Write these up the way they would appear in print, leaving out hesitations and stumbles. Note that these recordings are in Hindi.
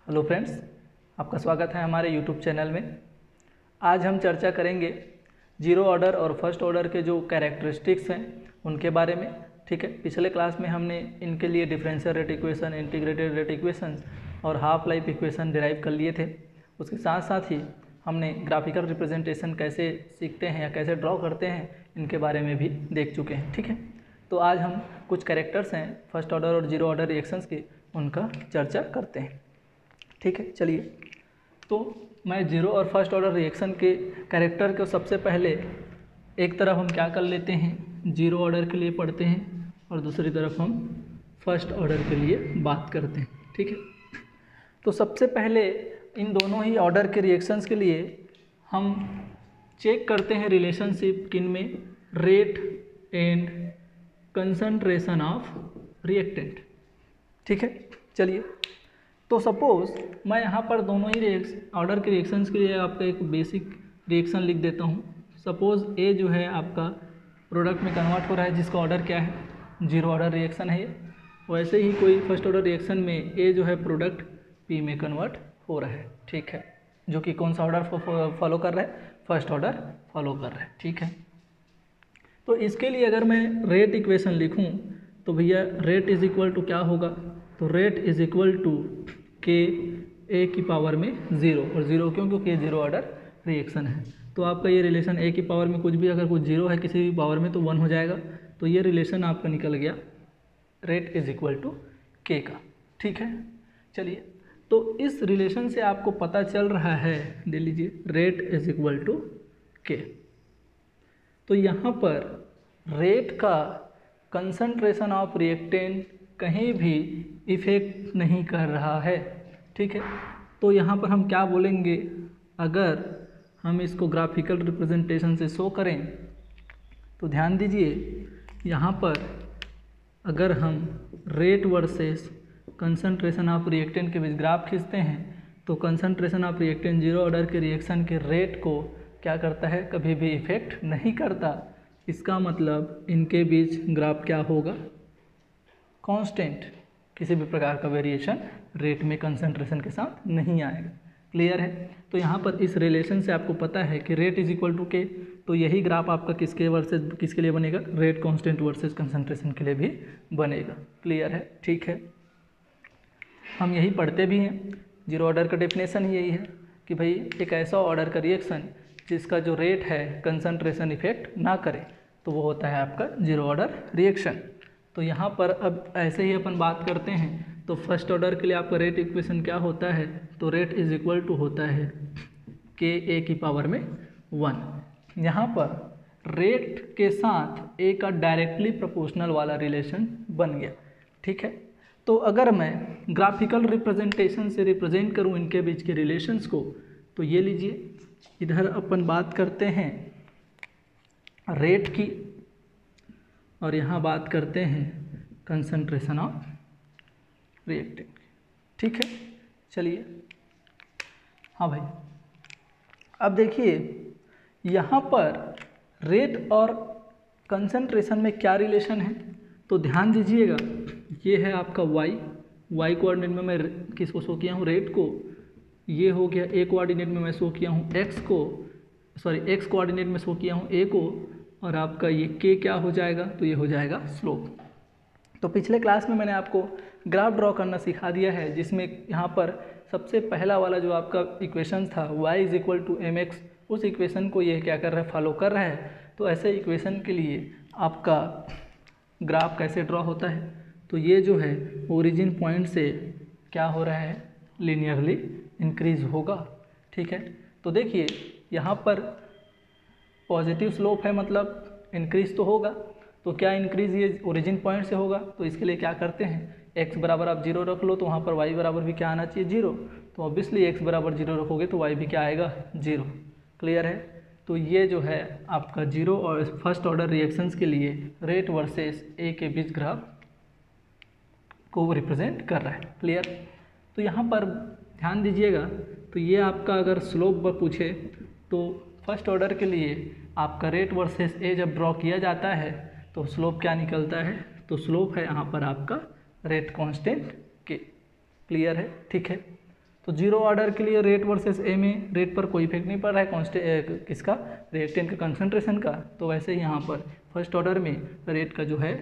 हेलो फ्रेंड्स, आपका स्वागत है हमारे यूट्यूब चैनल में। आज हम चर्चा करेंगे जीरो ऑर्डर और फर्स्ट ऑर्डर के जो कैरेक्टरिस्टिक्स हैं उनके बारे में। ठीक है, पिछले क्लास में हमने इनके लिए differential rate equation, integrated rate equation और हाफ लाइफ इक्वेशन डिराइव कर लिए थे। उसके साथ साथ ही हमने ग्राफिकल रिप्रेजेंटेशन कैसे सीखते हैं या कैसे ड्रॉ करते हैं इनके बारे में भी देख चुके हैं। ठीक है, तो आज हम कुछ कैरेक्टर्स हैं फर्स्ट ऑर्डर और जीरो ऑर्डर रिएक्शंस के, उनका चर्चा करते हैं। ठीक है, चलिए। तो मैं जीरो और फर्स्ट ऑर्डर रिएक्शन के कैरेक्टर को सबसे पहले एक तरफ हम क्या कर लेते हैं, जीरो ऑर्डर के लिए पढ़ते हैं और दूसरी तरफ हम फर्स्ट ऑर्डर के लिए बात करते हैं। ठीक है, तो सबसे पहले इन दोनों ही ऑर्डर के रिएक्शंस के लिए हम चेक करते हैं रिलेशनशिप किन में, rate and concentration of reactant. ठीक है, चलिए। तो सपोज़ मैं यहाँ पर दोनों ही ऑर्डर के रिएक्शंस के लिए आपका एक बेसिक रिएक्शन लिख देता हूँ। सपोज़ ए जो है आपका प्रोडक्ट में कन्वर्ट हो रहा है, जिसका ऑर्डर क्या है, जीरो ऑर्डर रिएक्शन है ये। वैसे ही कोई फर्स्ट ऑर्डर रिएक्शन में ए जो है प्रोडक्ट पी में कन्वर्ट हो रहा है। ठीक है, जो कि कौन सा ऑर्डर फॉलो कर रहा है, फर्स्ट ऑर्डर फॉलो कर रहा है। ठीक है, तो इसके लिए अगर मैं रेट इक्वेशन लिखूँ तो भैया रेट इज़ इक्वल टू क्या होगा, तो रेट इज़ इक्वल टू के ए की पावर में ज़ीरो, और ज़ीरो क्यों, क्योंकि ये जीरो ऑर्डर रिएक्शन है। तो आपका ये रिलेशन ए की पावर में कुछ भी, अगर कुछ जीरो है किसी भी पावर में तो वन हो जाएगा। तो ये रिलेशन आपका निकल गया रेट इज़ इक्वल टू के का। ठीक है, चलिए। तो इस रिलेशन से आपको पता चल रहा है, दे लीजिए, रेट इज़ इक्वल टू के। तो यहाँ पर रेट का कंसंट्रेशन ऑफ रिएक्टेंट कहीं भी इफ़ेक्ट नहीं कर रहा है। ठीक है, तो यहाँ पर हम क्या बोलेंगे, अगर हम इसको ग्राफिकल रिप्रेजेंटेशन से शो करें तो ध्यान दीजिए, यहाँ पर अगर हम rate versus concentration of reactant के बीच ग्राफ खींचते हैं तो concentration of reactant zero order के रिएक्शन के रेट को क्या करता है, कभी भी इफ़ेक्ट नहीं करता। इसका मतलब इनके बीच ग्राफ क्या होगा, कांस्टेंट, किसी भी प्रकार का वेरिएशन रेट में कंसंट्रेशन के साथ नहीं आएगा। क्लियर है। तो यहाँ पर इस रिलेशन से आपको पता है कि रेट इज इक्वल टू के, तो यही ग्राफ आपका किसके वर्सेस किसके लिए बनेगा, रेट कांस्टेंट वर्सेस कंसंट्रेशन के लिए भी बनेगा। क्लियर है, ठीक है। हम यही पढ़ते भी हैं, जीरो ऑर्डर का डेफिनेशन ही यही है कि भाई एक ऐसा ऑर्डर का रिएक्शन जिसका जो रेट है कंसंट्रेशन इफेक्ट ना करे, तो वो होता है आपका जीरो ऑर्डर रिएक्शन। तो यहाँ पर अब ऐसे ही अपन बात करते हैं, तो फर्स्ट ऑर्डर के लिए आपका रेट इक्वेशन क्या होता है, तो रेट इज इक्वल टू होता है के ए की पावर में 1। यहाँ पर रेट के साथ ए का डायरेक्टली प्रोपोर्शनल वाला रिलेशन बन गया। ठीक है, तो अगर मैं ग्राफिकल रिप्रेजेंटेशन से रिप्रेजेंट करूँ इनके बीच के रिलेशंस को, तो ये लीजिए, इधर अपन बात करते हैं रेट की और यहाँ बात करते हैं कंसंट्रेशन ऑफ रिएक्टेंट। ठीक है, चलिए। हाँ भाई, अब देखिए यहाँ पर रेट और कंसंट्रेशन में क्या रिलेशन है, तो ध्यान दीजिएगा, ये है आपका वाई कोऑर्डिनेट में मैं किसको शो किया हूँ, रेट को। ये हो गया ए कोऑर्डिनेट में मैं शो किया हूँ एक्स कोऑर्डिनेट में शो किया हूँ ए को, और आपका ये के क्या हो जाएगा, तो ये हो जाएगा स्लोप। तो पिछले क्लास में मैंने आपको ग्राफ ड्रॉ करना सिखा दिया है, जिसमें यहाँ पर सबसे पहला वाला जो आपका इक्वेशन था y is equal to m x, उस इक्वेशन को ये क्या कर रहा है, फॉलो कर रहा है। तो ऐसे इक्वेशन के लिए आपका ग्राफ कैसे ड्रॉ होता है, तो ये जो है ओरिजिन पॉइंट से क्या हो रहा है, लीनियरली इंक्रीज होगा। ठीक है, तो देखिए यहाँ पर पॉजिटिव स्लोप है, मतलब इंक्रीज तो होगा। तो क्या इंक्रीज ये ओरिजिन पॉइंट से होगा, तो इसके लिए क्या करते हैं, x बराबर आप 0 रख लो, तो वहाँ पर y बराबर भी क्या आना चाहिए, 0। तो ऑब्वियसली x बराबर 0 रखोगे तो y भी क्या आएगा, 0। क्लियर है। तो ये जो है आपका जीरो और फर्स्ट ऑर्डर रिएक्शंस के लिए रेट वर्सेस ए के बीच ग्राफ को रिप्रेजेंट कर रहा है। क्लियर। तो यहाँ पर ध्यान दीजिएगा, तो ये आपका अगर स्लोप पर पूछे तो फर्स्ट ऑर्डर के लिए आपका रेट वर्सेस ए जब ड्रॉ किया जाता है तो स्लोप क्या निकलता है, तो स्लोप है यहाँ पर आपका रेट कांस्टेंट के। क्लियर है, ठीक है। तो जीरो ऑर्डर के लिए रेट वर्सेस ए में रेट पर कोई इफेक्ट नहीं पड़ रहा है किसका, रिएक्टेंट के कंसंट्रेशन का। तो वैसे ही यहाँ पर फर्स्ट ऑर्डर में रेट का जो है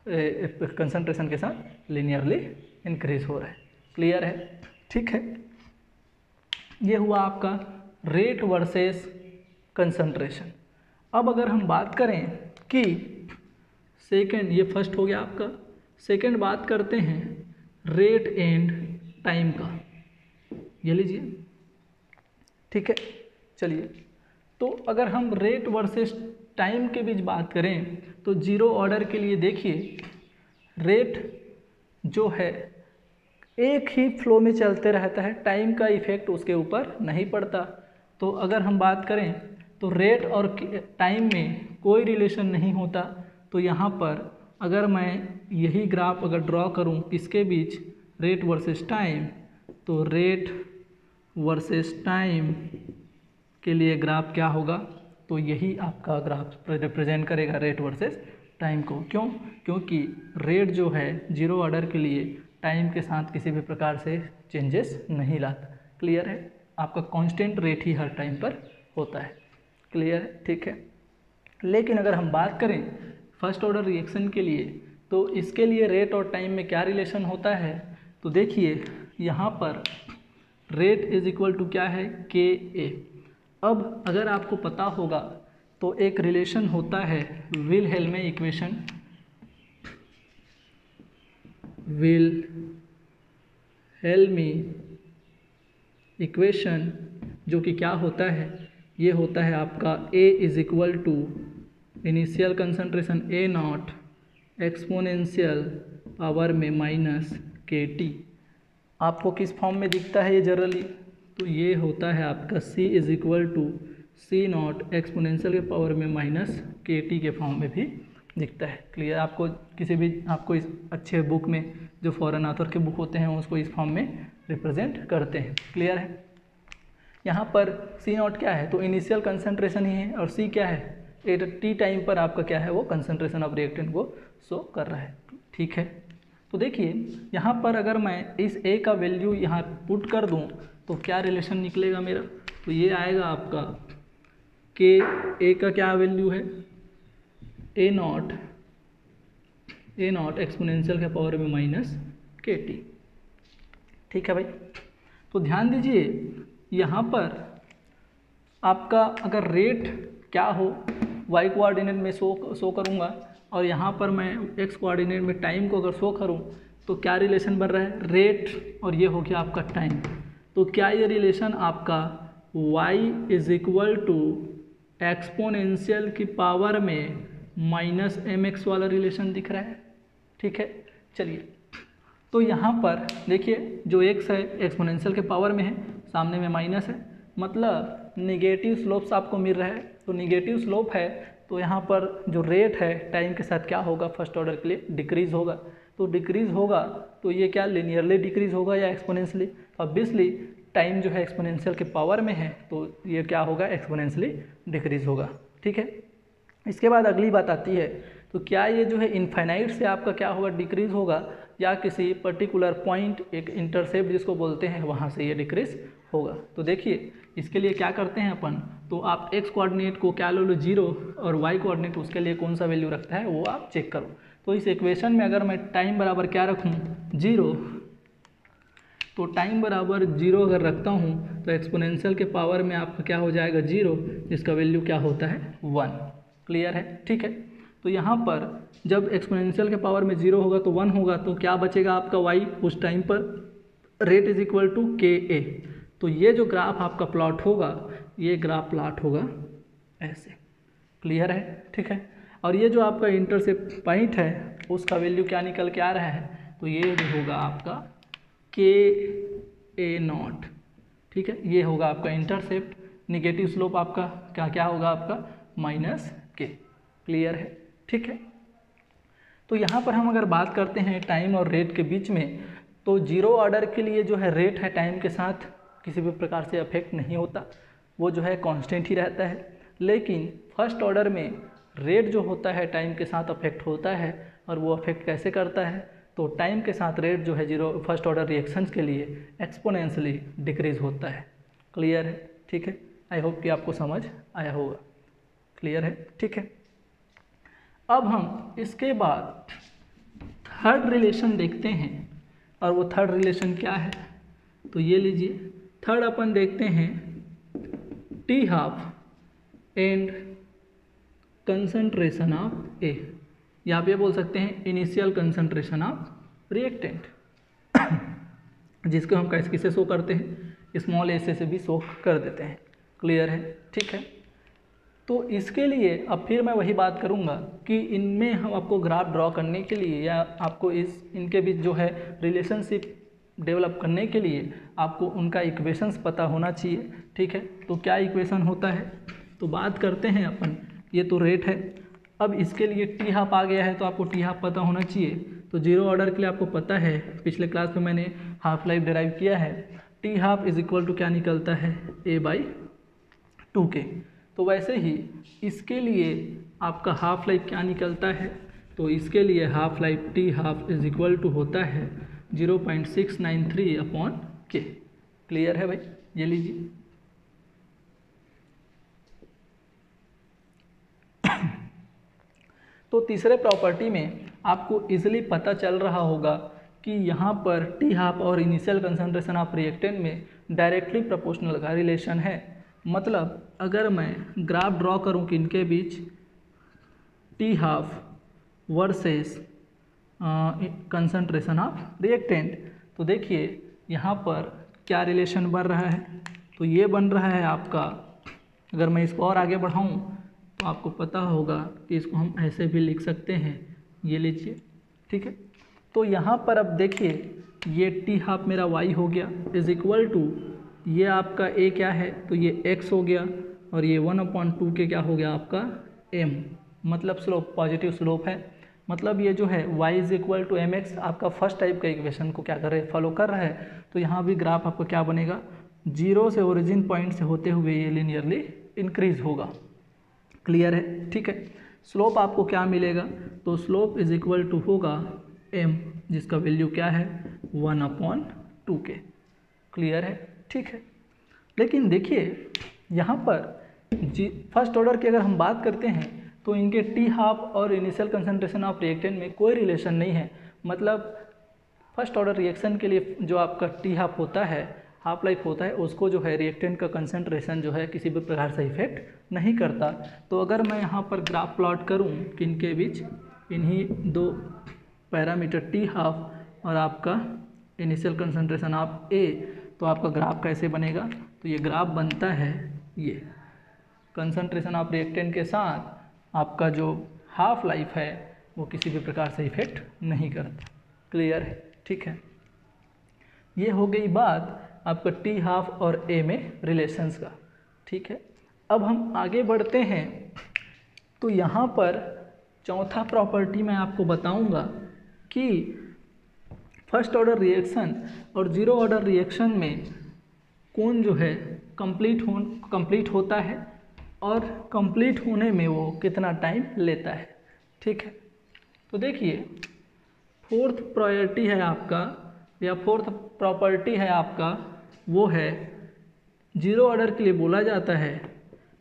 कंसंट्रेशन के साथ लीनियरली इंक्रीज हो रहा है। क्लियर है, ठीक है। ये हुआ आपका रेट वर्सेस कंसंट्रेशन। अब अगर हम बात करें कि सेकंड, ये फर्स्ट हो गया आपका, सेकंड बात करते हैं रेट एंड टाइम का, ये लीजिए, ठीक है। चलिए, तो अगर हम रेट वर्सेस टाइम के बीच बात करें तो जीरो ऑर्डर के लिए देखिए रेट जो है एक ही फ्लो में चलते रहता है, टाइम का इफेक्ट उसके ऊपर नहीं पड़ता। तो अगर हम बात करें तो रेट और टाइम में कोई रिलेशन नहीं होता। तो यहाँ पर अगर मैं यही ग्राफ अगर ड्रॉ करूँ किसके बीच, रेट वर्सेस टाइम, तो रेट वर्सेस टाइम के लिए ग्राफ क्या होगा, तो यही आपका ग्राफ रिप्रेजेंट करेगा रेट वर्सेस टाइम को। क्यों? क्योंकि रेट जो है जीरो ऑर्डर के लिए टाइम के साथ किसी भी प्रकार से चेंजेस नहीं लाता। क्लियर है, आपका कांस्टेंट रेट ही हर टाइम पर होता है। क्लियर है, ठीक है। लेकिन अगर हम बात करें फर्स्ट ऑर्डर रिएक्शन के लिए तो इसके लिए रेट और टाइम में क्या रिलेशन होता है, तो देखिए यहाँ पर रेट इज इक्वल टू क्या है, के ए। अब अगर आपको पता होगा तो एक रिलेशन होता है विलहेल्मे इक्वेशन, विलहेल्मी इक्वेशन, जो कि क्या होता है, ये होता है आपका A is equal to initial concentration a not exponential power में माइनस के टी। आपको किस फॉर्म में दिखता है ये जनरली, तो ये होता है आपका C is equal to c not exponential के पावर में माइनस के टी के फॉर्म में भी दिखता है। क्लियर, आपको किसी भी आपको इस अच्छे बुक में जो फॉरेन ऑथर के बुक होते हैं उसको इस फॉर्म में रिप्रेजेंट करते हैं। क्लियर है, यहाँ पर सी नॉट क्या है, तो इनिशियल कंसंट्रेशन ही है, और सी क्या है, एट टी टाइम पर आपका क्या है, वो कंसंट्रेशन ऑफ रिएक्टेंट को शो कर रहा है। ठीक है, तो देखिए यहाँ पर अगर मैं इस ए का वैल्यू यहाँ पुट कर दूँ तो क्या रिलेशन निकलेगा मेरा, तो ये आएगा आपका के ए का क्या वैल्यू है, ए नॉट एक्सपोनेंशियल के पावर में माइनस के टी। ठीक है भाई, तो ध्यान दीजिए यहाँ पर आपका अगर रेट क्या हो, वाई कोऑर्डिनेट में शो करूँगा और यहाँ पर मैं एक्स कोऑर्डिनेट में टाइम को अगर शो करूँ तो क्या रिलेशन बन रहा है, रेट और ये हो गया आपका टाइम। तो क्या ये रिलेशन आपका y is equal to exponential की पावर में माइनस mx वाला रिलेशन दिख रहा है। ठीक है, चलिए तो यहाँ पर देखिए जो x है एक्सपोनेंशियल के पावर में है, सामने में माइनस है, मतलब निगेटिव स्लोप्स आपको मिल रहा है। तो निगेटिव स्लोप है तो यहाँ पर जो रेट है टाइम के साथ क्या होगा, फर्स्ट ऑर्डर के लिए डिक्रीज होगा। तो डिक्रीज होगा तो ये क्या लिनियरली डिक्रीज होगा या एक्सपोनेंशियली, ऑब्वियसली टाइम जो है एक्सपोनेंशियल के पावर में है तो ये क्या होगा, एक्सपोनेंशियली डिक्रीज होगा। ठीक है, इसके बाद अगली बात आती है तो क्या ये जो है इनफाइनाइट से आपका क्या होगा, डिक्रीज होगा, या किसी पर्टिकुलर पॉइंट एक इंटरसेप्ट जिसको बोलते हैं वहाँ से ये डिक्रीज होगा। तो देखिए इसके लिए क्या करते हैं अपन, तो आप एक्स कोऑर्डिनेट को क्या ले लो 0 और वाई कोऑर्डिनेट उसके लिए कौन सा वैल्यू रखता है वो आप चेक करो। तो इस इक्वेशन में अगर मैं टाइम बराबर क्या रखूँ 0, तो टाइम बराबर 0 अगर रखता हूँ तो एक्सपोनेंशियल के पावर में आपका क्या हो जाएगा 0, जिसका वैल्यू क्या होता है 1। क्लियर है, ठीक है। तो यहाँ पर जब एक्सपोनेंशियल के पावर में 0 होगा तो 1 होगा, तो क्या बचेगा आपका y उस टाइम पर, रेट इज इक्वल टू के ए। तो ये जो ग्राफ आपका प्लॉट होगा, ये ग्राफ प्लॉट होगा ऐसे। क्लियर है, ठीक है। और ये जो आपका इंटरसेप्ट पॉइंट है उसका वैल्यू क्या निकल के आ रहा है, तो ये जो होगा आपका के ए नॉट। ठीक है, ये होगा आपका इंटरसेप्ट, निगेटिव स्लोप आपका क्या होगा आपका माइनस के। क्लियर है, ठीक है। तो यहाँ पर हम अगर बात करते हैं टाइम और रेट के बीच में, तो जीरो ऑर्डर के लिए जो है रेट है टाइम के साथ किसी भी प्रकार से अफेक्ट नहीं होता, वो जो है कांस्टेंट ही रहता है। लेकिन फर्स्ट ऑर्डर में रेट जो होता है टाइम के साथ अफेक्ट होता है, और वो अफेक्ट कैसे करता है, तो टाइम के साथ रेट जो है जीरो फर्स्ट ऑर्डर रिएक्शंस के लिए एक्सपोनेंशियली डिक्रीज होता है। क्लियर है? ठीक है, आई होप कि आपको समझ आया होगा। क्लियर है? ठीक है, अब हम इसके बाद थर्ड रिलेशन देखते हैं, और वो थर्ड रिलेशन क्या है, तो ये लीजिए। थर्ड अपन देखते हैं t half and concentration of a, या आप ये बोल सकते हैं इनिशियल कंसंट्रेशन ऑफ रिएक्टेंट, जिसको हम कैसे किसे शो करते हैं, स्मॉल ए से भी शो कर देते हैं। क्लियर है? ठीक है, तो इसके लिए अब फिर मैं वही बात करूंगा कि इनमें हम आपको ग्राफ ड्रॉ करने के लिए या आपको इनके बीच जो है रिलेशनशिप डेवलप करने के लिए आपको उनका इक्वेशंस पता होना चाहिए। ठीक है, तो क्या इक्वेशन होता है, तो बात करते हैं अपन। ये तो रेट है, अब इसके लिए टी हाफ आ गया है तो आपको टी हाफ पता होना चाहिए। तो जीरो ऑर्डर के लिए आपको पता है, पिछले क्लास में मैंने हाफ लाइफ डिराइव किया है, t half is equal to क्या निकलता है, a/2k। तो वैसे ही इसके लिए आपका हाफ लाइफ क्या निकलता है, तो इसके लिए half life t half is equal to होता है 0.693/k। क्लियर है भाई? ये लीजिए। तो तीसरे प्रॉपर्टी में आपको इजीली पता चल रहा होगा कि यहाँ पर टी हाफ और इनिशियल कंसंट्रेशन ऑफ रिएक्टेंट में डायरेक्टली प्रोपोर्शनल का रिलेशन है। मतलब अगर मैं ग्राफ ड्रॉ करूँ कि इनके बीच t half versus concentration of reactant, तो देखिए यहाँ पर क्या रिलेशन बन रहा है, तो ये बन रहा है आपका, अगर मैं इसको और आगे बढ़ाऊँ तो आपको पता होगा कि इसको हम ऐसे भी लिख सकते हैं, ये लीजिए। ठीक है, तो यहाँ पर अब देखिए ये टी हाफ मेरा y हो गया इज इक्वल टू ये आपका a क्या है, तो ये x हो गया, और ये 1/2 के क्या हो गया आपका m, मतलब स्लोप पॉजिटिव स्लोप है। मतलब ये जो है y is equal to mx आपका फर्स्ट टाइप का इक्वेशन को क्या कर रहे हैं, फॉलो कर रहा है। तो यहाँ भी ग्राफ आपका क्या बनेगा, जीरो से ओरिजिन पॉइंट से होते हुए ये लिनियरली इंक्रीज होगा। क्लियर है? ठीक है, स्लोप आपको क्या मिलेगा, तो स्लोप इज इक्वल टू होगा m, जिसका वैल्यू क्या है 1/2k। क्लियर है? ठीक है, लेकिन देखिए यहाँ पर फर्स्ट ऑर्डर की अगर हम बात करते हैं तो इनके टी हाफ और इनिशियल कंसंट्रेशन ऑफ रिएक्टेंट में कोई रिलेशन नहीं है। मतलब फर्स्ट ऑर्डर रिएक्शन के लिए जो आपका टी हाफ होता है, हाफ लाइफ होता है, उसको जो है रिएक्टेंट का कंसंट्रेशन जो है किसी भी प्रकार से इफेक्ट नहीं करता। तो अगर मैं यहाँ पर ग्राफ प्लॉट करूँ कि इनके बीच इन्हीं दो पैरामीटर टी हाफ और आपका इनिशियल कंसंट्रेशन ऑफ ए, तो आपका ग्राफ कैसे बनेगा, तो ये ग्राफ बनता है, ये कंसंट्रेशन ऑफ रिएक्टेंट के साथ आपका जो हाफ लाइफ है वो किसी भी प्रकार से इफेक्ट नहीं करता। क्लियर है? ठीक है, ये हो गई बात आपका टी हाफ और ए में रिलेशंस का। ठीक है, अब हम आगे बढ़ते हैं। तो यहाँ पर चौथा प्रॉपर्टी मैं आपको बताऊंगा कि फर्स्ट ऑर्डर रिएक्शन और जीरो ऑर्डर रिएक्शन में कौन जो है कंप्लीट होता है और कंप्लीट होने में वो कितना टाइम लेता है। ठीक है, तो देखिए फोर्थ प्रायोरिटी है आपका या फोर्थ प्रॉपर्टी है आपका, वो है जीरो ऑर्डर के लिए बोला जाता है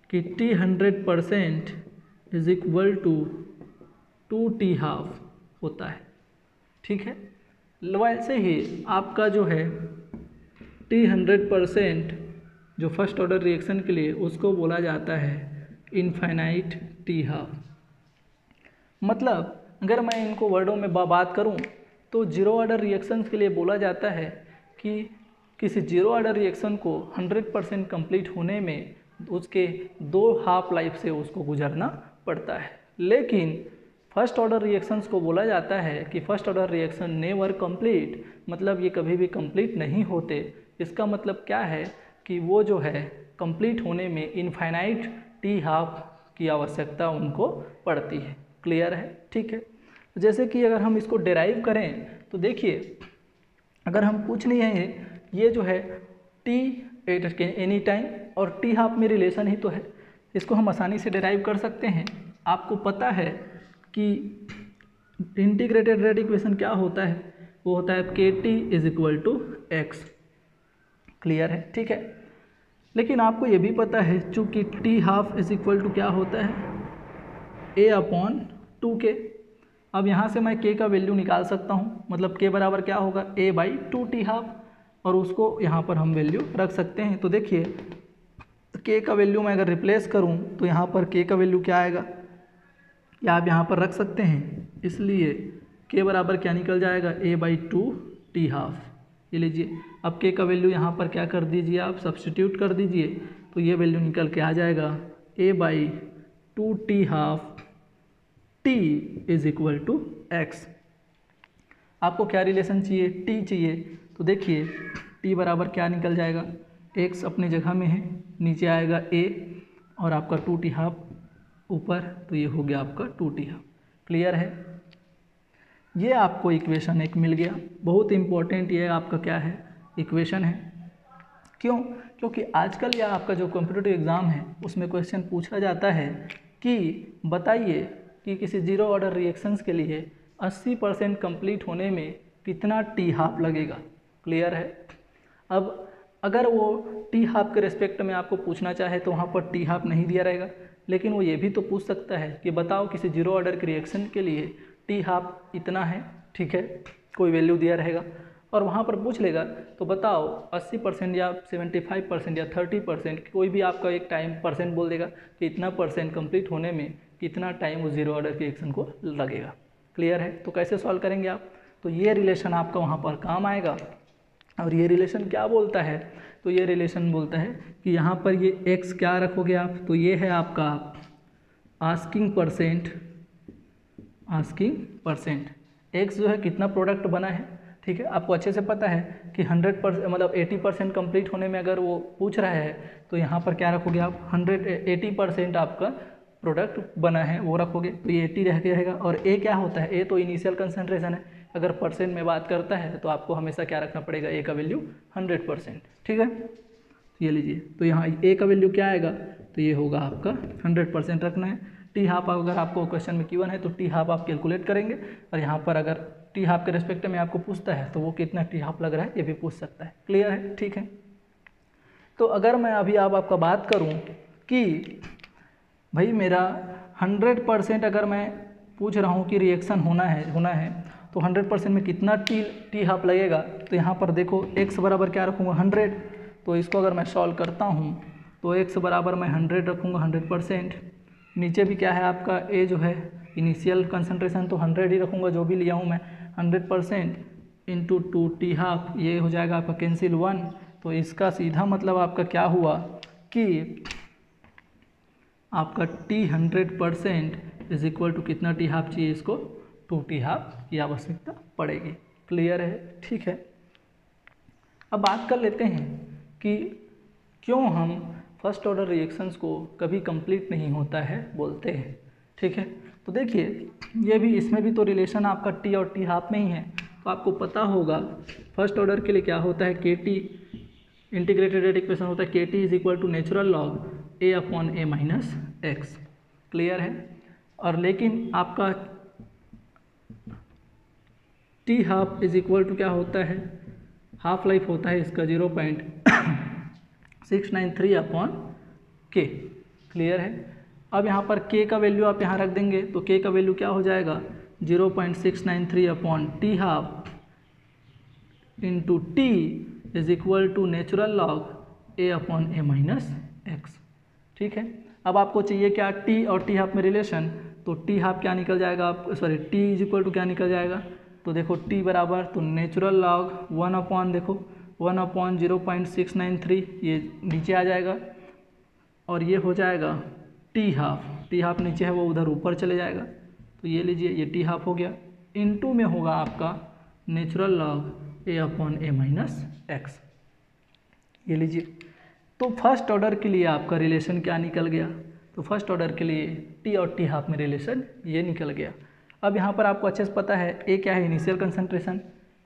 कि T 100% is equal to 2T half होता है। ठीक है, वैसे ही आपका जो है T 100% जो फर्स्ट ऑर्डर रिएक्शन के लिए उसको बोला जाता है इनफाइनाइट टी हाफ। मतलब अगर मैं इनको वर्डों में बात करूं तो जीरो ऑर्डर रिएक्शंस के लिए बोला जाता है कि किसी जीरो ऑर्डर रिएक्शन को 100% कंप्लीट होने में उसके 2 हाफ लाइफ से उसको गुजरना पड़ता है। लेकिन फर्स्ट ऑर्डर रिएक्शंस को बोला जाता है कि first order reaction never complete, मतलब ये कभी भी कंप्लीट नहीं होते। इसका मतलब क्या है कि वो जो है कंप्लीट होने में इनफाइनाइट टी हाफ की आवश्यकता उनको पड़ती है। क्लियर है? ठीक है, जैसे कि अगर हम इसको डिराइव करें तो देखिए अगर हम पूछ नहीं है ये जो है टी एट एनी टाइम और टी हाफ में रिलेशन ही तो है, इसको हम आसानी से डिराइव कर सकते हैं। आपको पता है कि इंटीग्रेटेड रेट इक्वेशन क्या होता है, वो होता है KT is equal to x. Clear है, ठीक है। लेकिन आपको ये भी पता है चूँकि T half is equal to क्या होता है A/2K। अब यहाँ से मैं K का वैल्यू निकाल सकता हूँ, मतलब K बराबर क्या होगा A/2T हाफ, और उसको यहाँ पर हम वैल्यू रख सकते हैं। तो देखिए K का वैल्यू मैं अगर रिप्लेस करूँ तो यहाँ पर K का वैल्यू क्या आएगा, या आप यहाँ पर रख सकते हैं, इसलिए K बराबर क्या निकल जाएगा A/2T हाफ। ये लीजिए, अब K का वैल्यू यहाँ पर क्या कर दीजिए, आप सब्स्टिट्यूट कर दीजिए, तो ये वैल्यू निकल के आ जाएगा A/2T half T is equal to x. आपको क्या रिलेशन चाहिए, T चाहिए, तो देखिए T बराबर क्या निकल जाएगा, x अपनी जगह में है, नीचे आएगा A और आपका 2T हाफ ऊपर, तो ये हो गया आपका 2T हाफ। क्लियर है, ये आपको इक्वेशन एक मिल गया। बहुत इंपॉर्टेंट ये आपका क्या है, इक्वेशन है। क्यों, क्योंकि आजकल यह आपका जो कॉम्पिटिटिव एग्ज़ाम है उसमें क्वेश्चन पूछा जाता है कि बताइए कि किसी जीरो ऑर्डर रिएक्शंस के लिए 80% कंप्लीट होने में कितना T हाफ लगेगा। क्लियर है। अब अगर वो T हाफ के रिस्पेक्ट में आपको पूछना चाहे तो वहाँ पर T हाफ नहीं दिया रहेगा, लेकिन वो ये भी तो पूछ सकता है कि बताओ किसी जीरो ऑर्डर के रिएक्शन के लिए T हाफ इतना है, ठीक है, कोई वैल्यू दिया रहेगा, और वहाँ पर पूछ लेगा तो बताओ 80% या 75% या 30%, कोई भी आपका एक टाइम परसेंट बोल देगा कि इतना परसेंट कंप्लीट होने में कितना टाइम उस जीरो ऑर्डर के रिएक्शन को लगेगा। क्लियर है, तो कैसे सॉल्व करेंगे आप, तो ये रिलेशन आपका वहाँ पर काम आएगा। और ये रिलेशन क्या बोलता है, तो ये रिलेशन बोलता है कि यहाँ पर ये x क्या रखोगे आप, तो ये है आपका आस्किंग परसेंट, x जो है कितना प्रोडक्ट बना है, ठीक है। आपको अच्छे से पता है कि 100% मतलब 80% कंप्लीट होने में अगर वो पूछ रहा है तो यहाँ पर क्या रखोगे आप, 80% आपका प्रोडक्ट बना है वो रखोगे, तो ये 80 रह के रहेगा। और ए क्या होता है, ए तो इनिशियल कंसंट्रेशन है, अगर परसेंट में बात करता है तो आपको हमेशा क्या रखना पड़ेगा, ए का वैल्यू 100%, ठीक है। ये लीजिए, तो यहाँ ए का वैल्यू क्या आएगा, तो ये होगा आपका 100% रखना है। टी हाफ अगर आपको क्वेश्चन में गिवन है तो टी हाफ आप कैलकुलेट करेंगे, और यहाँ पर अगर टी हाफ के रिस्पेक्ट में आपको पूछता है तो वो कितना टी हाफ लग रहा है ये भी पूछ सकता है। क्लियर है, ठीक है। तो अगर मैं अभी आपका बात करूँ कि भाई मेरा 100% अगर मैं पूछ रहा हूँ कि रिएक्शन होना है तो 100% में कितना टी हाफ लगेगा, तो यहाँ पर देखो x बराबर क्या रखूँगा 100, तो इसको अगर मैं सॉल्व करता हूँ तो x बराबर मैं 100 रखूँगा 100%। नीचे भी क्या है आपका a जो है इनिशियल कंसंट्रेशन तो 100 ही रखूँगा, जो भी लिया हूँ मैं 100% इंटू 2T हाफ, ये हो जाएगा आपका कैंसिल 1। तो इसका सीधा मतलब आपका क्या हुआ कि आपका T 100% इज इक्वल टू कितना टी हाफ चाहिए, इसको 2T हाफ की आवश्यकता पड़ेगी। क्लियर है, ठीक है। अब बात कर लेते हैं कि क्यों हम फर्स्ट ऑर्डर रिएक्शंस को कभी कंप्लीट नहीं होता है बोलते हैं, ठीक है। तो देखिए ये भी, इसमें भी तो रिलेशन आपका T और T हाफ में ही है, तो आपको पता होगा फर्स्ट ऑर्डर के लिए क्या होता है, KT इंटीग्रेटेड रेट इक्वेशन होता है KT is equal to natural log A/A minus x. Clear है। और लेकिन आपका T half is equal to क्या होता है, हाफ लाइफ होता है इसका 0.693/K। क्लियर है। अब यहाँ पर K का वैल्यू आप यहाँ रख देंगे तो K का वैल्यू क्या हो जाएगा 0.693/T half into T is equal to natural log A/A minus x, ठीक है। अब आपको चाहिए क्या, T और T हाफ में रिलेशन, तो T हाफ क्या निकल जाएगा, आप sorry T is equal to क्या निकल जाएगा, तो देखो T बराबर तो नेचुरल लॉग 1/0.693, ये नीचे आ जाएगा, और ये हो जाएगा T हाफ नीचे है वो उधर ऊपर चले जाएगा, तो ये लीजिए ये T हाफ हो गया, इनटू में होगा आपका natural log A/A minus x. ये लीजिए, तो फर्स्ट ऑर्डर के लिए आपका रिलेशन क्या निकल गया, तो फर्स्ट ऑर्डर के लिए T और T हाफ में रिलेशन ये निकल गया। अब यहाँ पर आपको अच्छे से पता है A क्या है, इनिशियल कंसंट्रेशन।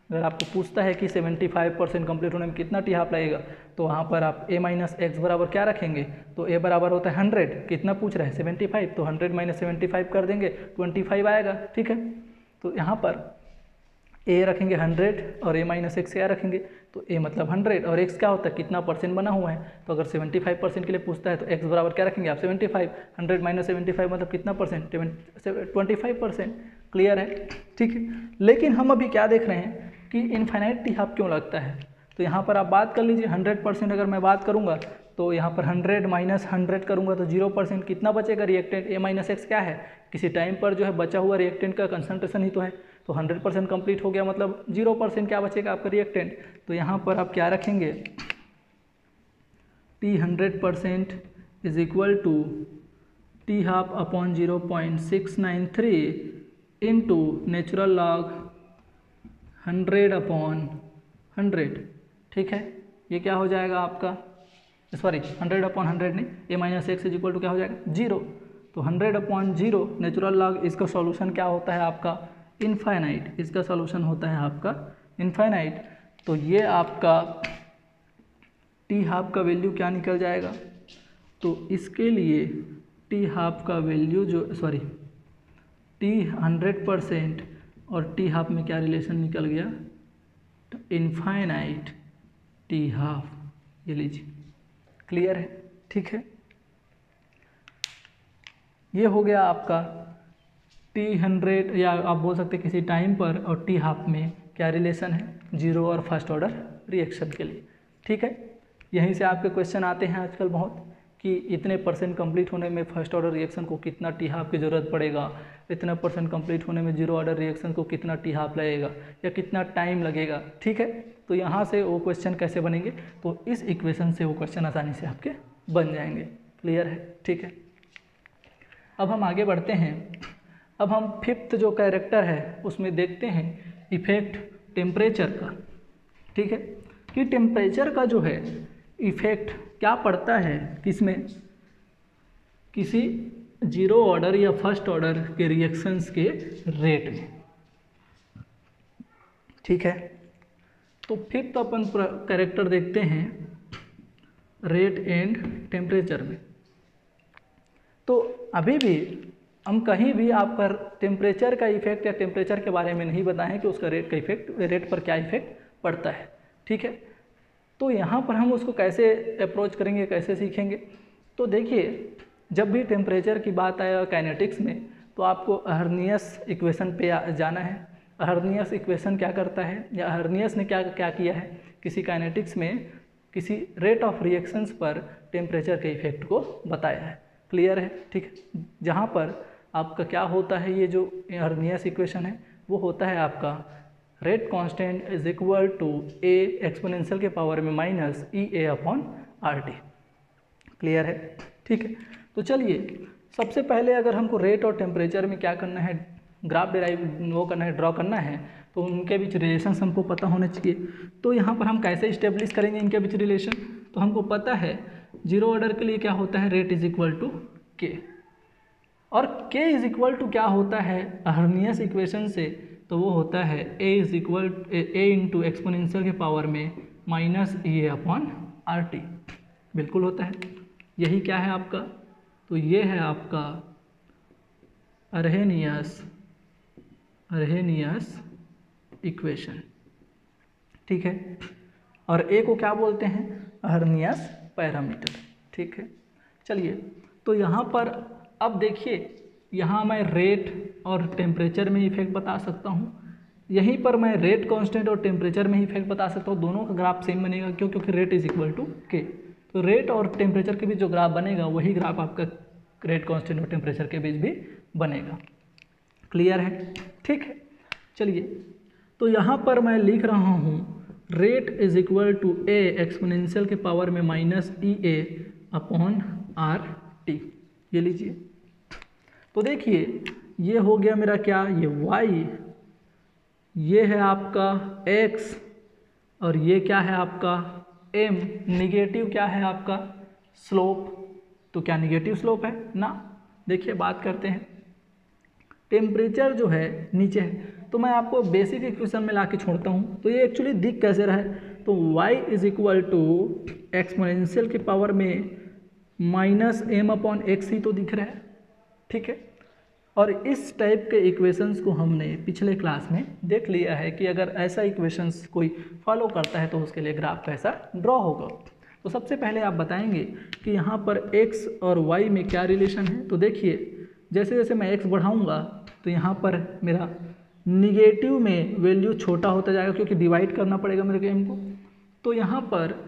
अगर आपको पूछता है कि 75% कंप्लीट होने में कितना T हाफ लगेगा, तो वहाँ पर आप A माइनस एक्स बराबर क्या रखेंगे, तो A बराबर होता है 100, कितना पूछ रहा है 75, तो 100 माइनस 75 कर देंगे 25 आएगा, ठीक है। तो यहाँ पर a रखेंगे 100 और a माइनस एक्स क्या रखेंगे, तो a मतलब 100 और x क्या होता है, कितना परसेंट बना हुआ है, तो अगर 75% के लिए पूछता है तो x बराबर क्या रखेंगे आप 75, 100 माइनस 75 मतलब कितना परसेंट, 25%। क्लियर है, ठीक है। लेकिन हम अभी क्या देख रहे हैं कि इनफाइनाइट टी हाफ क्यों लगता है, तो यहाँ पर आप बात कर लीजिए 100% अगर मैं बात करूँगा तो यहाँ पर 100 माइनस 100 करूँगा तो 0% कितना बचेगा रिएक्टेंट, a माइनस एक्स क्या है, किसी टाइम पर जो है बचा हुआ रिएक्टेंट का कंसंट्रेशन ही तो है, तो 100% कंप्लीट हो गया मतलब 0% क्या बचेगा आपका रिएक्टेंट। तो यहाँ पर आप क्या रखेंगे, T 100% is equal to t half upon 0.693 into natural log 100/100, ठीक है। ये क्या हो जाएगा आपका, सॉरी 100/100 नहीं, a minus x is equal to क्या हो जाएगा 0, तो 100/0 नेचुरल लॉग, इसका सॉल्यूशन क्या होता है आपका इनफाइनाइट, इसका सॉल्यूशन होता है आपका इनफाइनाइट। तो ये आपका टी हाफ का वैल्यू क्या निकल जाएगा, तो इसके लिए टी हाफ का वैल्यू जो टी 100% और टी हाफ में क्या रिलेशन निकल गया, तो इनफाइनाइट टी हाफ, ये लीजिए। क्लियर है, ठीक है। ये हो गया आपका T 100 या आप बोल सकते हैं किसी टाइम पर और टी हाफ में क्या रिलेशन है, जीरो और फर्स्ट ऑर्डर रिएक्शन के लिए, ठीक है। यहीं से आपके क्वेश्चन आते हैं आजकल बहुत कि इतने परसेंट कंप्लीट होने में फर्स्ट ऑर्डर रिएक्शन को कितना टी हाफ की ज़रूरत पड़ेगा, इतना परसेंट कंप्लीट होने में जीरो ऑर्डर रिएक्शन को कितना टी हाफ लगेगा या कितना टाइम लगेगा, ठीक है। तो यहाँ से वो क्वेश्चन कैसे बनेंगे, तो इस इक्वेशन से वो क्वेश्चन आसानी से आपके बन जाएंगे। क्लियर है, ठीक है। अब हम आगे बढ़ते हैं। अब हम फिफ्थ जो कैरेक्टर है उसमें देखते हैं इफेक्ट टेम्परेचर का, ठीक है, कि टेम्परेचर का जो है इफेक्ट क्या पड़ता है किसमें, किसी जीरो ऑर्डर या फर्स्ट ऑर्डर के रिएक्शंस के रेट में, ठीक है। तो फिफ्थ अपन कैरेक्टर देखते हैं रेट एंड टेम्परेचर में। तो अभी भी हम कहीं भी आपका टेम्परेचर का इफेक्ट या टेम्परेचर के बारे में नहीं बताएं कि उसका रेट का इफेक्ट, रेट पर क्या इफेक्ट पड़ता है, ठीक है। तो यहाँ पर हम उसको कैसे अप्रोच करेंगे, कैसे सीखेंगे, तो देखिए जब भी टेम्परेचर की बात आए काइनेटिक्स में तो आपको अर्नियस इक्वेशन पे जाना है। अर्नियस इक्वेशन क्या करता है या अर्नियस ने क्या क्या किया है, किसी काइनेटिक्स में किसी रेट ऑफ रिएक्शंस पर टेम्परेचर के इफेक्ट को बताया है। क्लियर है, ठीक है। जहाँ पर आपका क्या होता है, ये जो अर्नियस इक्वेशन है वो होता है आपका rate constant is equal to a exponential के पावर में माइनस EA/RT। क्लियर है, ठीक है। तो चलिए सबसे पहले अगर हमको रेट और टेम्परेचर में क्या करना है, ग्राफ वो करना है, ड्रॉ करना है, तो उनके बीच रिलेशन हमको पता होना चाहिए। तो यहाँ पर हम कैसे इस्टेब्लिश करेंगे इनके बीच रिलेशन, तो हमको पता है जीरो ऑर्डर के लिए क्या होता है, रेट इज इक्वल टू के, और के इज इक्वल टू क्या होता है अर्नियस इक्वेशन से, तो वो होता है A is equal A into exponential के पावर में माइनस EA/RT। बिल्कुल होता है, यही क्या है आपका, तो ये है आपका अर्हेनियस इक्वेशन, ठीक है। और ए को क्या बोलते हैं, अर्नियस पैरामीटर, ठीक है। चलिए तो यहाँ पर अब देखिए, यहाँ मैं रेट और टेम्परेचर में इफेक्ट बता सकता हूँ, यहीं पर मैं रेट कांस्टेंट और टेम्परेचर में इफेक्ट बता सकता हूँ। दोनों का ग्राफ सेम बनेगा, क्यों, क्योंकि रेट इज इक्वल टू के। तो रेट और टेम्परेचर के बीच जो ग्राफ बनेगा वही ग्राफ आपका रेट कांस्टेंट और टेम्परेचर के बीच भी बनेगा। क्लियर है, ठीक है। चलिए तो यहाँ पर मैं लिख रहा हूँ rate is equal to a exponential के पावर में माइनस EA/RT। ये लीजिए, तो देखिए ये हो गया मेरा क्या, ये y, ये है आपका x, और ये क्या है आपका m। निगेटिव क्या है आपका स्लोप, तो क्या निगेटिव स्लोप है ना। देखिए बात करते हैं, टेम्परेचर जो है नीचे है, तो मैं आपको बेसिक इक्वेशन में ला के छोड़ता हूँ। तो ये एक्चुअली दिख कैसे रहा है, तो y is equal to exponential के पावर में माइनस M/x ही तो दिख रहा है, ठीक है। और इस टाइप के इक्वेशंस को हमने पिछले क्लास में देख लिया है कि अगर ऐसा इक्वेशंस कोई फॉलो करता है तो उसके लिए ग्राफ कैसा ड्रॉ होगा। तो सबसे पहले आप बताएंगे कि यहाँ पर x और y में क्या रिलेशन है। तो देखिए जैसे जैसे मैं x बढ़ाऊँगा तो यहाँ पर मेरा निगेटिव में वैल्यू छोटा होता जाएगा, क्योंकि डिवाइड करना पड़ेगा मेरे को m को। तो यहाँ पर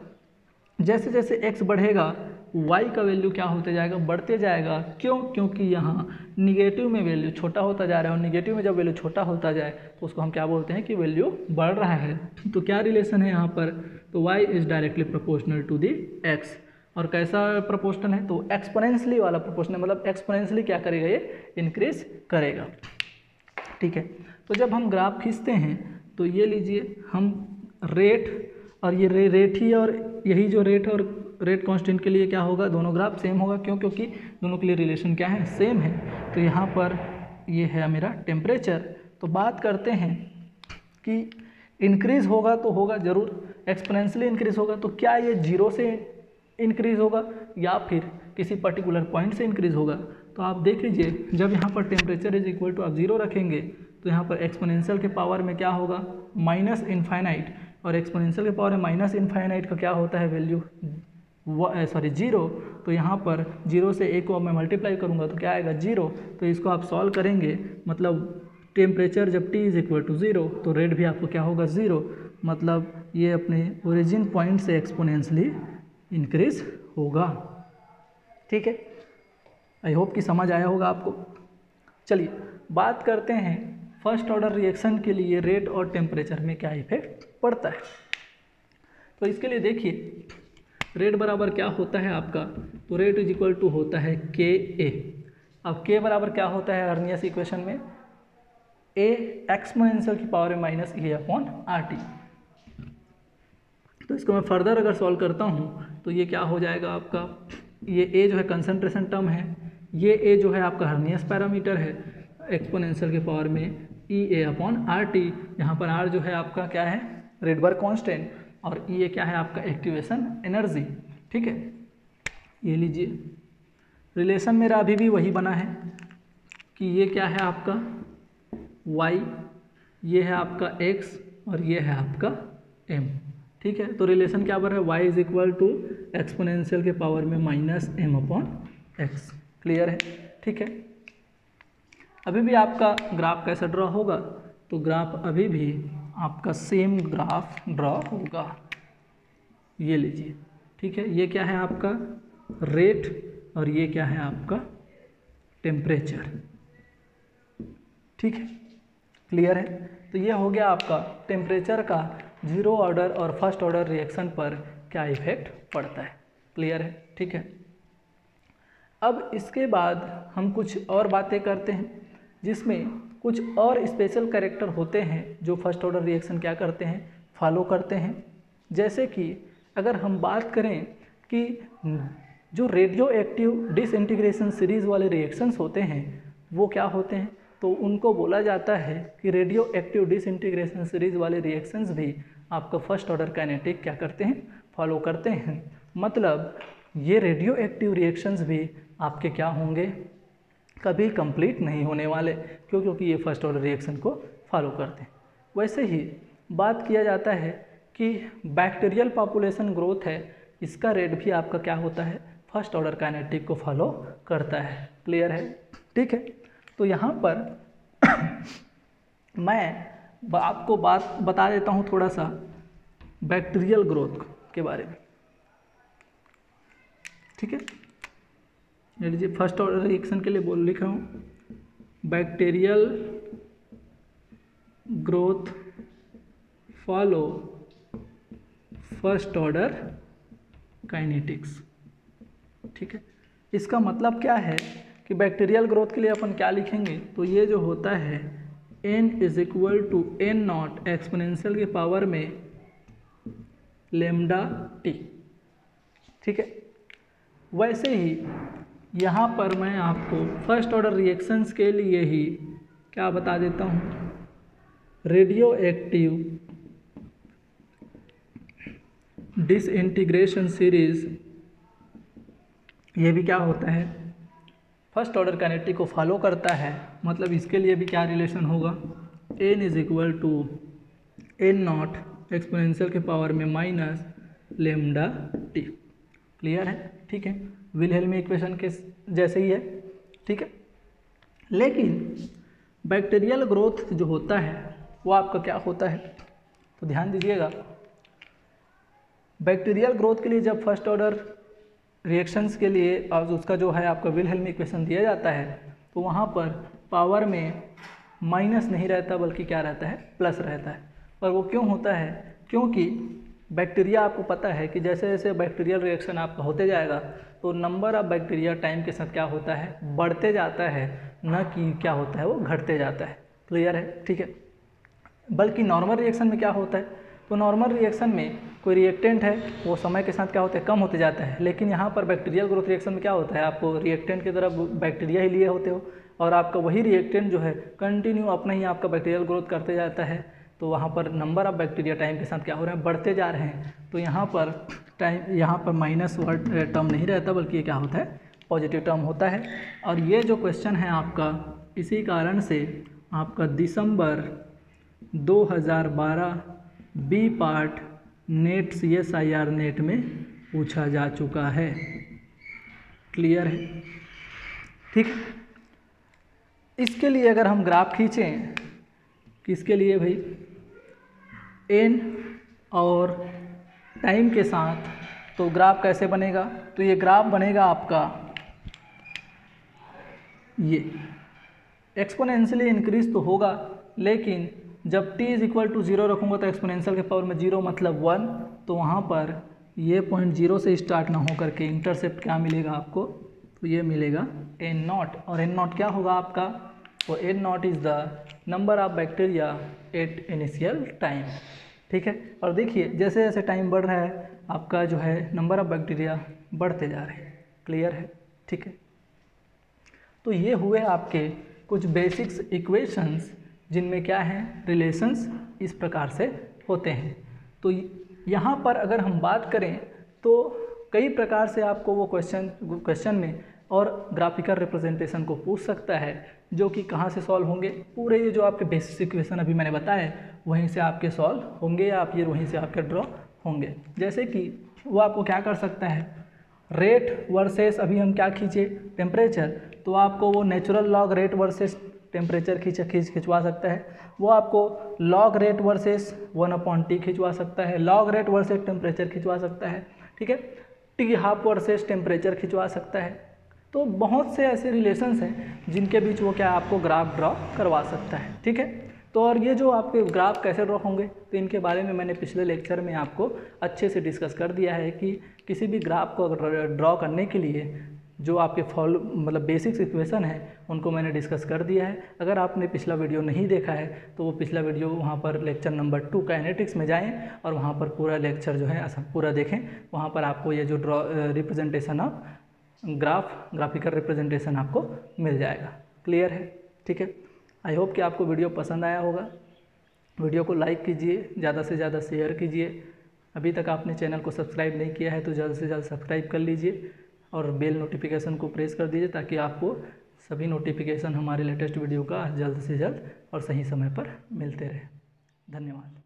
जैसे जैसे x बढ़ेगा y का वैल्यू क्या होते जाएगा, बढ़ते जाएगा। क्यों? क्योंकि यहाँ निगेटिव में वैल्यू छोटा होता जा रहा है, और निगेटिव में जब वैल्यू छोटा होता जाए तो उसको हम क्या बोलते हैं कि वैल्यू बढ़ रहा है। तो क्या रिलेशन है यहाँ पर, तो y is directly proportional to the x। और कैसा प्रोपोर्शनल है, तो एक्सपोनेंशियली वाला प्रोपोर्शनल, मतलब एक्सपोनेंशियली क्या करेगा, ये इंक्रीज करेगा। ठीक है, तो जब हम ग्राफ खींचते हैं तो ये लीजिए हम रेट और ये रेट ही, और यही जो रेट और रेट कांस्टेंट के लिए क्या होगा, दोनों ग्राफ सेम होगा। क्यों? क्योंकि दोनों के लिए रिलेशन क्या है, सेम है। तो यहाँ पर ये है मेरा टेम्परेचर। तो बात करते हैं कि इंक्रीज़ होगा तो होगा ज़रूर, एक्सपोनेंशियली इंक्रीज़ होगा। तो क्या ये जीरो से इंक्रीज़ होगा या फिर किसी पर्टिकुलर पॉइंट से इंक्रीज़ होगा। तो आप देख लीजिए जब यहाँ पर टेम्परेचर इज इक्वल टू आप ज़ीरो रखेंगे तो यहाँ पर एक्सपोनेंशियल के पावर में क्या होगा, माइनस इनफाइनाइट। और एक्सपोनेंशियल के पावर में माइनस इनफाइनाइट का क्या होता है वैल्यू, जीरो। तो यहाँ पर जीरो से एक को मैं मल्टीप्लाई करूँगा तो क्या आएगा, जीरो। तो इसको आप सॉल्व करेंगे, मतलब टेम्परेचर जब t is equal to zero तो रेट भी आपको क्या होगा, ज़ीरो। मतलब ये अपने ओरिजिन पॉइंट से एक्सपोनेंशियली इंक्रीज होगा। ठीक है, आई होप कि समझ आया होगा आपको। चलिए बात करते हैं फर्स्ट ऑर्डर रिएक्शन के लिए रेट और टेम्परेचर में क्या इफेक्ट पड़ता है। तो इसके लिए देखिए रेट बराबर क्या होता है आपका, तो रेट इज इक्वल टू होता है के ए। अब के बराबर क्या होता है अर्नियस इक्वेशन में, ए एक्सपोनेंशियल की पावर में माइनस ए अपॉन आर टी। तो इसको मैं फर्दर अगर सॉल्व करता हूँ तो ये क्या हो जाएगा आपका, ये ए जो है कंसंट्रेशन टर्म है, ये ए जो है आपका हर्नियस पैरामीटर है, एक्सपोनेंशियल के पावर में ई ए अपॉन आर टी। यहाँ पर आर जो है आपका क्या है, रेडबर्ग कांस्टेंट, और ये क्या है आपका एक्टिवेशन एनर्जी। ठीक है, ये लीजिए रिलेशन मेरा अभी भी वही बना है कि ये क्या है आपका y, ये है आपका x और ये है आपका m। ठीक है, तो रिलेशन क्या बन रहा है, y is equal to exponential के पावर में minus m upon x। Clear है? ठीक है, अभी भी आपका ग्राफ कैसा ड्रॉ होगा, तो ग्राफ अभी भी आपका सेम ग्राफ ड्रॉ होगा। ये लीजिए, ठीक है, ये क्या है आपका रेट और ये क्या है आपका टेम्परेचर। ठीक है, क्लियर है? तो ये हो गया आपका टेम्परेचर का जीरो ऑर्डर और फर्स्ट ऑर्डर रिएक्शन पर क्या इफेक्ट पड़ता है। क्लियर है? ठीक है, अब इसके बाद हम कुछ और बातें करते हैं जिसमें कुछ और स्पेशल कैरेक्टर होते हैं जो फर्स्ट ऑर्डर रिएक्शन क्या करते हैं, फॉलो करते हैं। जैसे कि अगर हम बात करें कि जो रेडियो एक्टिव डिसइंटीग्रेशन सीरीज़ वाले रिएक्शंस होते हैं वो क्या होते हैं, तो उनको बोला जाता है कि रेडियो एक्टिव डिसइंटीग्रेशन सीरीज़ वाले रिएक्शंस भी आपका फर्स्ट ऑर्डर काइनेटिक क्या करते हैं, फॉलो करते हैं। मतलब ये रेडियो एक्टिव रिएक्शंस भी आपके क्या होंगे, कभी कंप्लीट नहीं होने वाले। क्यों? क्योंकि ये फर्स्ट ऑर्डर रिएक्शन को फॉलो करते हैं। वैसे ही बात किया जाता है कि बैक्टीरियल पॉपुलेशन ग्रोथ है, इसका रेट भी आपका क्या होता है, फर्स्ट ऑर्डर काइनेटिक को फॉलो करता है। क्लियर है? ठीक है, तो यहाँ पर मैं आपको बात बता देता हूँ थोड़ा सा बैक्टीरियल ग्रोथ के बारे में। ठीक है, ले लीजिए फर्स्ट ऑर्डर रिएक्शन के लिए लिख रहा हूँ bacterial growth follow first order kinetics. ठीक है, इसका मतलब क्या है कि बैक्टीरियल ग्रोथ के लिए अपन क्या लिखेंगे, तो ये जो होता है n is equal to n not exponential के पावर में लेमडा t। ठीक है, वैसे ही यहाँ पर मैं आपको फर्स्ट ऑर्डर रिएक्शंस के लिए ही क्या बता देता हूँ, रेडियो एक्टिव डिसइंटीग्रेशन सीरीज, ये भी क्या होता है, फर्स्ट ऑर्डर काइनेटिक को फॉलो करता है, मतलब इसके लिए भी क्या रिलेशन होगा, n is equal to n not exponential के पावर में माइनस लेमडा टी। क्लियर है? ठीक है, विलहेल्मी इक्वेशन के जैसे ही है। ठीक है, लेकिन बैक्टीरियल ग्रोथ जो होता है वो आपका क्या होता है, तो ध्यान दीजिएगा, बैक्टीरियल ग्रोथ के लिए जब फर्स्ट ऑर्डर रिएक्शंस के लिए और उसका जो है आपका विलहेल्मी इक्वेशन दिया जाता है, तो वहाँ पर पावर में माइनस नहीं रहता बल्कि क्या रहता है, प्लस रहता है। और वो क्यों होता है, क्योंकि बैक्टीरिया आपको पता है कि जैसे जैसे बैक्टीरियल रिएक्शन आपका होते जाएगा तो नंबर ऑफ बैक्टीरिया टाइम के साथ क्या होता है, बढ़ते जाता है, न कि क्या होता है वो घटते जाता है। क्लियर है? ठीक है, बल्कि नॉर्मल रिएक्शन में क्या होता है, तो नॉर्मल रिएक्शन में कोई रिएक्टेंट है वो समय के साथ क्या होता है, कम होते जाता है, लेकिन यहाँ पर बैक्टीरियल ग्रोथ रिएक्शन में क्या होता है, आपको रिएक्टेंट की तरफ बैक्टीरिया ही लिए होते हो और आपका वही रिएक्टेंट जो है कंटिन्यू अपना ही आपका बैक्टीरियल ग्रोथ करते जाता है, तो वहाँ पर नंबर ऑफ बैक्टीरिया टाइम के साथ क्या हो रहे हैं, बढ़ते जा रहे हैं। तो यहाँ पर माइनस वर्ड टर्म नहीं रहता बल्कि ये क्या होता है, पॉजिटिव टर्म होता है। और ये जो क्वेश्चन है आपका, इसी कारण से आपका दिसंबर 2012 B part NET CSIR NET में पूछा जा चुका है। क्लियर है? ठीक है, इसके लिए अगर हम ग्राफ खींचें, किसके लिए भाई, n और टाइम के साथ, तो ग्राफ कैसे बनेगा, तो ये ग्राफ बनेगा आपका, ये एक्सपोनेंशियली इंक्रीज तो होगा, लेकिन जब t इज इक्वल टू 0 रखूँगा तो एक्सपोनेंशियल के पावर में 0 मतलब 1, तो वहाँ पर ये पॉइंट 0 से स्टार्ट ना हो करके इंटरसेप्ट क्या मिलेगा आपको, तो ये मिलेगा n नॉट। और n नॉट क्या होगा आपका, तो n not is the number of bacteria at initial time. ठीक है, और देखिए जैसे जैसे टाइम बढ़ रहा है आपका जो है नंबर ऑफ बैक्टीरिया बढ़ते जा रहे हैं। क्लियर है? ठीक है, तो ये हुए आपके कुछ बेसिक्स इक्वेशंस जिनमें क्या है, रिलेशंस इस प्रकार से होते हैं। तो यहाँ पर अगर हम बात करें तो कई प्रकार से आपको वो क्वेश्चन में और ग्राफिकल रिप्रेजेंटेशन को पूछ सकता है, जो कि कहाँ से सॉल्व होंगे, पूरे ये जो आपके बेसिक इक्वेशन अभी मैंने बताए वहीं से आपके सॉल्व होंगे या आप ये वहीं से आपके ड्रॉ होंगे। जैसे कि वो आपको क्या कर सकता है, रेट वर्सेस, अभी हम क्या खींचे, टेम्परेचर, तो आपको वो natural log rate versus temperature खिंचवा सकता है। वो आपको लॉग रेट वर्सेस 1/T खिंचवा सकता है, लॉग रेट वर्सेस टेम्परेचर खिंचवा सकता है। ठीक है, टी हाफ वर्सेस टेम्परेचर खिंचवा सकता है। तो बहुत से ऐसे रिलेशंस हैं जिनके बीच वो क्या आपको ग्राफ ड्रॉ करवा सकता है। ठीक है, तो और ये जो आपके ग्राफ कैसे ड्रॉ होंगे, तो इनके बारे में मैंने पिछले लेक्चर में आपको अच्छे से डिस्कस कर दिया है कि किसी भी ग्राफ को ड्रॉ करने के लिए जो आपके मतलब बेसिक्स इक्वेशन है उनको मैंने डिस्कस कर दिया है। अगर आपने पिछला वीडियो नहीं देखा है तो वो पिछला वीडियो वहाँ पर लेक्चर नंबर 2 काइनेटिक्स में जाएं और वहाँ पर पूरा लेक्चर जो है पूरा देखें। वहाँ पर आपको ये जो रिप्रेजेंटेशन ऑफ ग्राफिकल रिप्रेजेंटेशन आपको मिल जाएगा। क्लियर है? ठीक है, आई होप कि आपको वीडियो पसंद आया होगा। वीडियो को लाइक कीजिए, ज़्यादा से ज़्यादा शेयर कीजिए। अभी तक आपने चैनल को सब्सक्राइब नहीं किया है तो जल्द से जल्द सब्सक्राइब कर लीजिए और बेल नोटिफिकेशन को प्रेस कर दीजिए ताकि आपको सभी नोटिफिकेशन हमारे लेटेस्ट वीडियो का जल्द से जल्द और सही समय पर मिलते रहे। धन्यवाद।